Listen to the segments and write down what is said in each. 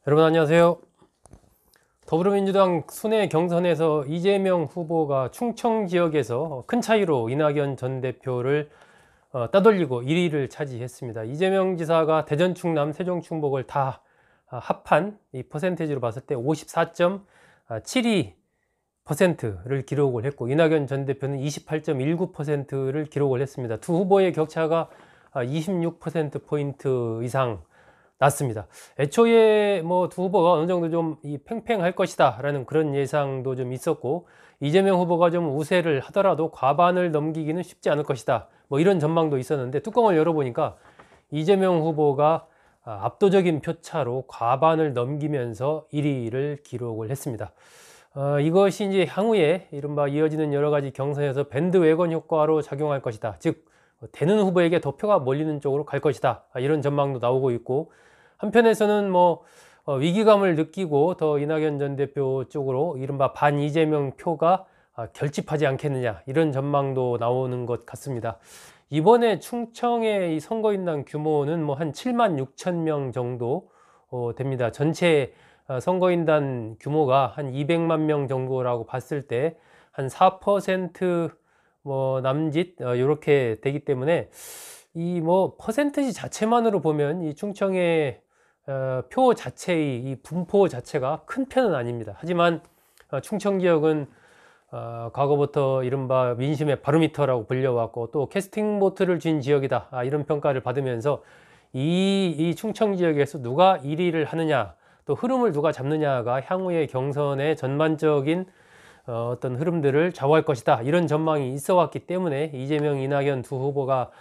여러분 안녕하세요. 더불어민주당 순회 경선에서 이재명 후보가 충청 지역에서 큰 차이로 이낙연 전 대표를 따돌리고 1위를 차지했습니다. 이재명 지사가 대전, 충남, 세종, 충북을 다 합한 이 퍼센테이지로 봤을 때 54.72%를 기록을 했고, 이낙연 전 대표는 28.19%를 기록을 했습니다. 두 후보의 격차가 26%포인트 이상 났습니다. 애초에 뭐 두 후보가 어느 정도 좀 팽팽할 것이다 라는 그런 예상도 좀 있었고, 이재명 후보가 좀 우세를 하더라도 과반을 넘기기는 쉽지 않을 것이다, 뭐 이런 전망도 있었는데, 뚜껑을 열어보니까 이재명 후보가 압도적인 표차로 과반을 넘기면서 1위를 기록을 했습니다. 이것이 이제 향후에 이른바 이어지는 여러 가지 경선에서 밴드웨건 효과로 작용할 것이다, 즉 되는 후보에게 더 표가 몰리는 쪽으로 갈 것이다, 이런 전망도 나오고 있고, 한편에서는 뭐 위기감을 느끼고 더 이낙연 전 대표 쪽으로 이른바 반 이재명 표가 결집하지 않겠느냐, 이런 전망도 나오는 것 같습니다. 이번에 충청의 이 선거인단 규모는 뭐 한 7만 6천 명 정도 됩니다. 전체 선거인단 규모가 한 200만 명 정도라고 봤을 때 한 4% 남짓 이렇게 되기 때문에, 이 뭐 퍼센티지 자체만으로 보면 이 충청의 표 자체의 이 분포 자체가 큰 편은 아닙니다. 하지만 충청 지역은 과거부터 이른바 민심의 바로미터라고 불려왔고, 또 캐스팅 보트를 쥔 지역이다, 이런 평가를 받으면서 이 충청 지역에서 누가 1위를 하느냐, 또 흐름을 누가 잡느냐가 향후의 경선의 전반적인 어떤 흐름들을 좌우할 것이다, 이런 전망이 있어 왔기 때문에 이재명, 이낙연 두 후보가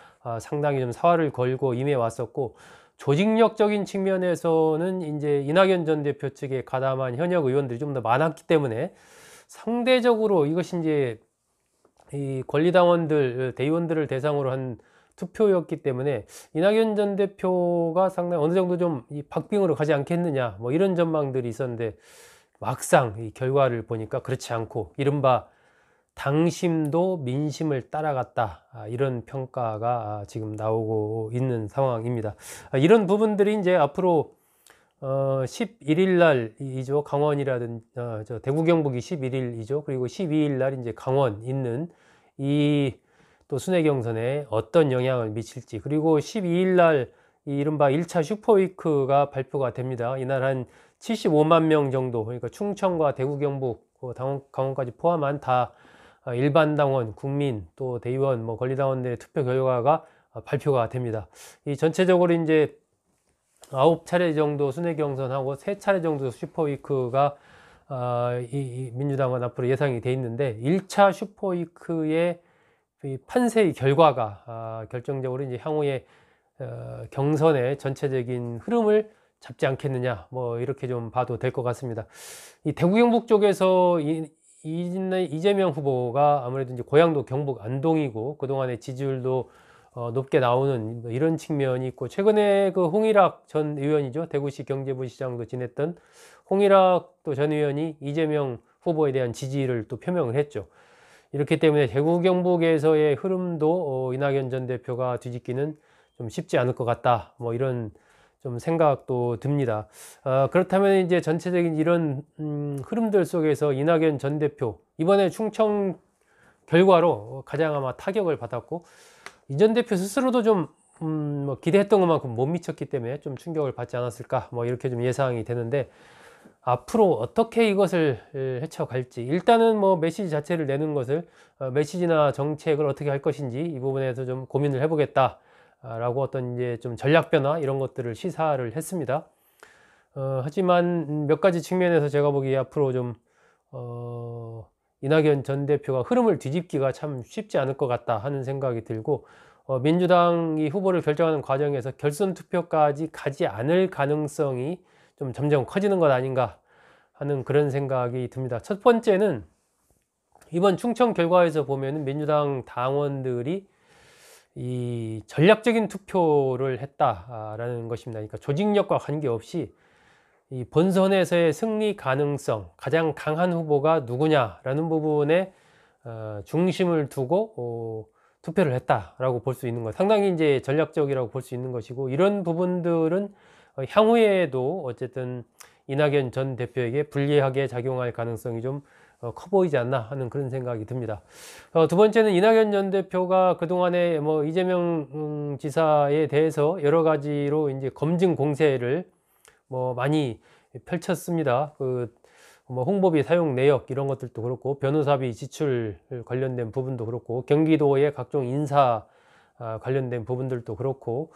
상당히 좀 사활을 걸고 임해 왔었고, 조직력적인 측면에서는 이제 이낙연 전 대표 측에 가담한 현역 의원들이 좀 더 많았기 때문에, 상대적으로 이것이 이제 이 권리당원들, 대의원들을 대상으로 한 투표였기 때문에 이낙연 전 대표가 상당히 어느 정도 좀 이 박빙으로 가지 않겠느냐, 뭐 이런 전망들이 있었는데, 막상 이 결과를 보니까 그렇지 않고 이른바 당심도 민심을 따라갔다, 이런 평가가 지금 나오고 있는 상황입니다. 이런 부분들이 이제 앞으로 11일 날이죠, 강원이라든 저 대구 경북이 11일이죠. 그리고 12일 날 이제 강원 있는 이 또 순회 경선에 어떤 영향을 미칠지, 그리고 12일 날 이 이른바 1차 슈퍼위크가 발표가 됩니다. 이날 한 75만 명 정도, 그러니까 충청과 대구 경북, 강원까지 포함한 다 일반 당원, 국민, 또 대의원, 뭐 권리당원들의 투표 결과가 발표가 됩니다. 이 전체적으로 이제 9차례 정도 순회 경선하고 3차례 정도 슈퍼위크가 이 민주당은 앞으로 예상이 돼 있는데, 1차 슈퍼위크의 판세의 결과가 결정적으로 이제 향후의 경선의 전체적인 흐름을 잡지 않겠느냐, 뭐 이렇게 좀 봐도 될 것 같습니다. 이 대구 경북 쪽에서 이재명 후보가 아무래도 이제 고향도 경북 안동이고, 그동안의 지지율도 높게 나오는 이런 측면이 있고, 최근에 그 홍일학 전 의원이죠, 대구시 경제부시장도 지냈던 홍일학 또 전 의원이 이재명 후보에 대한 지지를 또 표명을 했죠. 이렇기 때문에 대구 경북에서의 흐름도 이낙연 전 대표가 뒤집기는 좀 쉽지 않을 것 같다, 뭐 이런 좀 생각도 듭니다. 그렇다면 이제 전체적인 이런 흐름들 속에서 이낙연 전 대표, 이번에 충청 결과로 가장 아마 타격을 받았고, 이 전 대표 스스로도 좀 뭐 기대했던 것만큼 못 미쳤기 때문에 좀 충격을 받지 않았을까, 뭐 이렇게 좀 예상이 되는데, 앞으로 어떻게 이것을 헤쳐갈지, 일단은 뭐 메시지 자체를 내는 것을 메시지나 정책을 어떻게 할 것인지 이 부분에서 좀 고민을 해보겠다 라고 어떤 이제 좀 전략 변화 이런 것들을 시사를 했습니다. 하지만 몇 가지 측면에서 제가 보기에 앞으로 좀 이낙연 전 대표가 흐름을 뒤집기가 참 쉽지 않을 것 같다 하는 생각이 들고, 민주당이 후보를 결정하는 과정에서 결선 투표까지 가지 않을 가능성이 좀 점점 커지는 것 아닌가 하는 그런 생각이 듭니다. 첫 번째는 이번 충청 결과에서 보면 민주당 당원들이 이 전략적인 투표를 했다라는 것입니다. 그러니까 조직력과 관계없이 이 본선에서의 승리 가능성, 가장 강한 후보가 누구냐라는 부분에 중심을 두고 투표를 했다라고 볼 수 있는 것, 상당히 이제 전략적이라고 볼 수 있는 것이고, 이런 부분들은 향후에도 어쨌든 이낙연 전 대표에게 불리하게 작용할 가능성이 좀 커 보이지 않나 하는 그런 생각이 듭니다. 두 번째는 이낙연 전 대표가 그동안에 뭐 이재명 지사에 대해서 여러 가지로 이제 검증 공세를 뭐 많이 펼쳤습니다. 뭐 홍보비 사용 내역 이런 것들도 그렇고, 변호사비 지출 관련된 부분도 그렇고, 경기도의 각종 인사 관련된 부분들도 그렇고,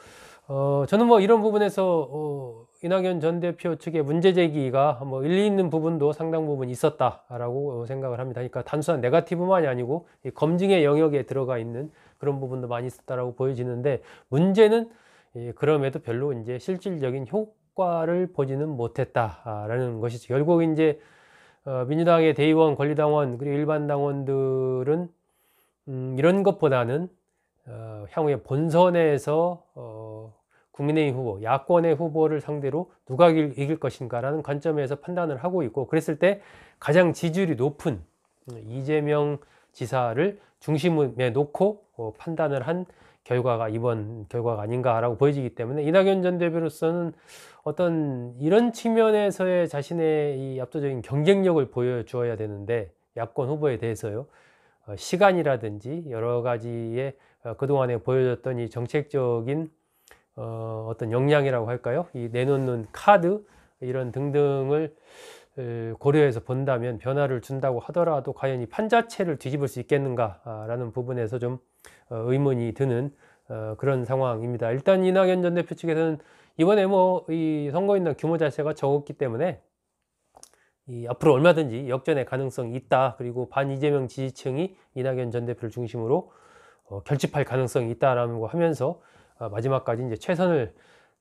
저는 뭐 이런 부분에서 이낙연 전 대표 측의 문제 제기가 뭐 일리 있는 부분도 상당 부분 있었다라고 생각을 합니다. 그러니까 단순한 네거티브만이 아니고 이 검증의 영역에 들어가 있는 그런 부분도 많이 있었다라고 보여지는데, 문제는 그럼에도 별로 이제 실질적인 효과를 보지는 못했다라는 것이죠. 결국 이제 민주당의 대의원, 권리당원 그리고 일반 당원들은 이런 것보다는 향후에 본선에서 국민의힘 후보, 야권의 후보를 상대로 누가 이길 것인가라는 관점에서 판단을 하고 있고, 그랬을 때 가장 지지율이 높은 이재명 지사를 중심에 놓고 판단을 한 결과가 이번 결과가 아닌가라고 보여지기 때문에, 이낙연 전 대표로서는 어떤 이런 측면에서의 자신의 이 압도적인 경쟁력을 보여주어야 되는데, 야권 후보에 대해서요, 시간이라든지 여러 가지의 그동안에 보여줬던 이 정책적인 어떤 역량이라고 할까요? 이 내놓는 카드 이런 등등을 고려해서 본다면, 변화를 준다고 하더라도 과연 이 판 자체를 뒤집을 수 있겠는가라는 부분에서 좀 의문이 드는 그런 상황입니다. 일단 이낙연 전 대표 측에서는 이번에 뭐 이 선거인단 규모 자체가 적었기 때문에 앞으로 얼마든지 역전의 가능성이 있다. 그리고 반 이재명 지지층이 이낙연 전 대표를 중심으로 결집할 가능성이 있다라는 거 하면서 마지막까지 이제 최선을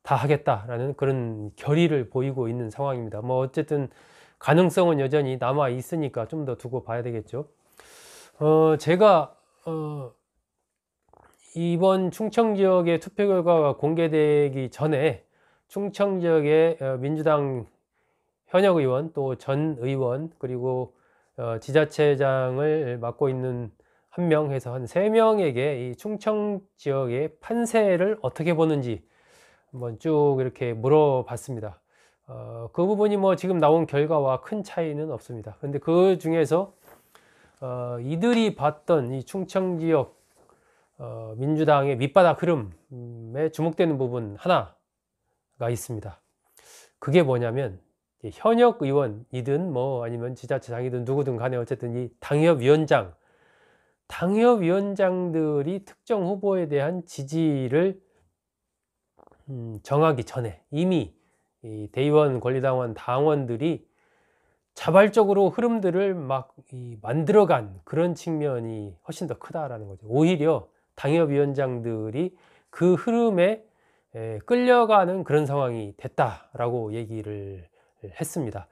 다하겠다라는 그런 결의를 보이고 있는 상황입니다. 뭐 어쨌든 가능성은 여전히 남아 있으니까 좀 더 두고 봐야 되겠죠. 제가 이번 충청 지역의 투표 결과가 공개되기 전에 충청 지역의 민주당 현역 의원, 또 전 의원, 그리고 지자체장을 맡고 있는 한 명 해서 한 3명에게 이 충청 지역의 판세를 어떻게 보는지 한번 쭉 이렇게 물어봤습니다. 그 부분이 뭐 지금 나온 결과와 큰 차이는 없습니다. 근데 그 중에서 이들이 봤던 이 충청 지역 민주당의 밑바닥 흐름에 주목되는 부분 하나가 있습니다. 그게 뭐냐면, 현역 의원이든 뭐 아니면 지자체장이든 누구든 간에 어쨌든 이 당협위원장들이 특정 후보에 대한 지지를 정하기 전에 이미 이 대의원, 권리당원, 당원들이 자발적으로 흐름들을 막 만들어간 그런 측면이 훨씬 더 크다라는 거죠. 오히려 당협위원장들이 그 흐름에 끌려가는 그런 상황이 됐다라고 얘기를 했습니다.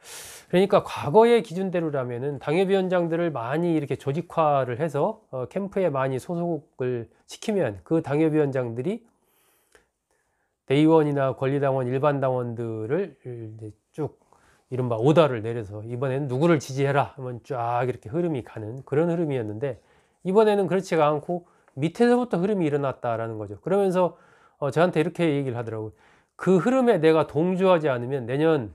그러니까 과거의 기준대로라면은 당협위원장들을 많이 이렇게 조직화를 해서 캠프에 많이 소속을 시키면 그 당협위원장들이 대의원이나 권리당원, 일반당원들을 이제 쭉 이른바 오더를 내려서 이번에는 누구를 지지해라 하면 쫙 이렇게 흐름이 가는 그런 흐름이었는데, 이번에는 그렇지가 않고 밑에서부터 흐름이 일어났다라는 거죠. 그러면서 저한테 이렇게 얘기를 하더라고요. 그 흐름에 내가 동조하지 않으면 내년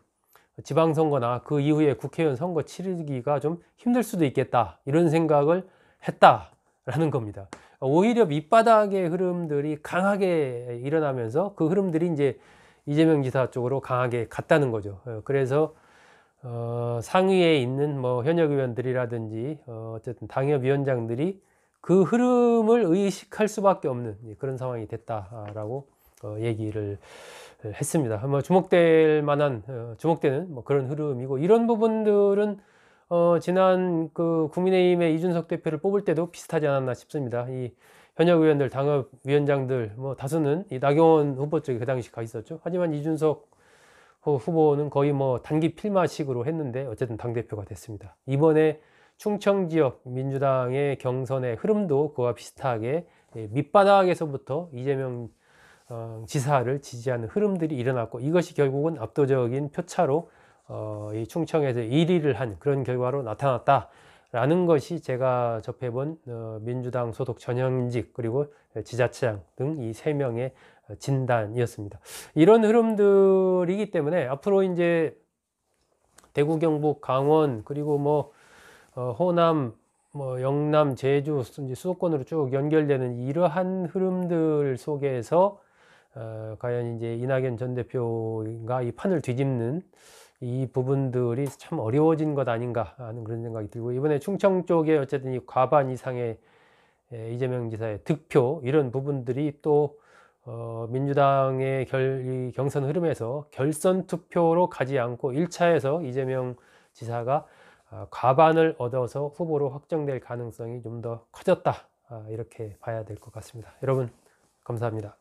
지방선거나 그 이후에 국회의원 선거 치르기가 좀 힘들 수도 있겠다, 이런 생각을 했다라는 겁니다. 오히려 밑바닥의 흐름들이 강하게 일어나면서 그 흐름들이 이제 이재명 지사 쪽으로 강하게 갔다는 거죠. 그래서 상위에 있는 뭐 현역 의원들이라든지 어쨌든 당협위원장들이 그 흐름을 의식할 수밖에 없는 그런 상황이 됐다라고 얘기를 했습니다. 뭐 주목될 만한 주목되는 뭐 그런 흐름이고, 이런 부분들은 지난 그 국민의힘의 이준석 대표를 뽑을 때도 비슷하지 않았나 싶습니다. 이 현역 의원들, 당협위원장들 뭐 다수는 이 나경원 후보 쪽에 그 당시 가 있었죠. 하지만 이준석 후보는 거의 뭐 단기 필마식으로 했는데 어쨌든 당대표가 됐습니다. 이번에 충청 지역 민주당의 경선의 흐름도 그와 비슷하게 밑바닥에서부터 이재명 지사를 지지하는 흐름들이 일어났고, 이것이 결국은 압도적인 표차로 이 충청에서 1위를 한 그런 결과로 나타났다라는 라는 것이 제가 접해본 민주당 소속 전현직 그리고 지자체장 등 이 3명의 진단이었습니다. 이런 흐름들이기 때문에 앞으로 이제 대구, 경북, 강원 그리고 뭐 호남, 뭐 영남, 제주 이제 수도권으로 쭉 연결되는 이러한 흐름들 속에서 과연 이제 이낙연 전 대표가 이 판을 뒤집는 이 부분들이 참 어려워진 것 아닌가 하는 그런 생각이 들고, 이번에 충청 쪽에 어쨌든 이 과반 이상의 이재명 지사의 득표, 이런 부분들이 또 민주당의 이 경선 흐름에서 결선 투표로 가지 않고 1차에서 이재명 지사가 과반을 얻어서 후보로 확정될 가능성이 좀 더 커졌다, 이렇게 봐야 될 것 같습니다. 여러분 감사합니다.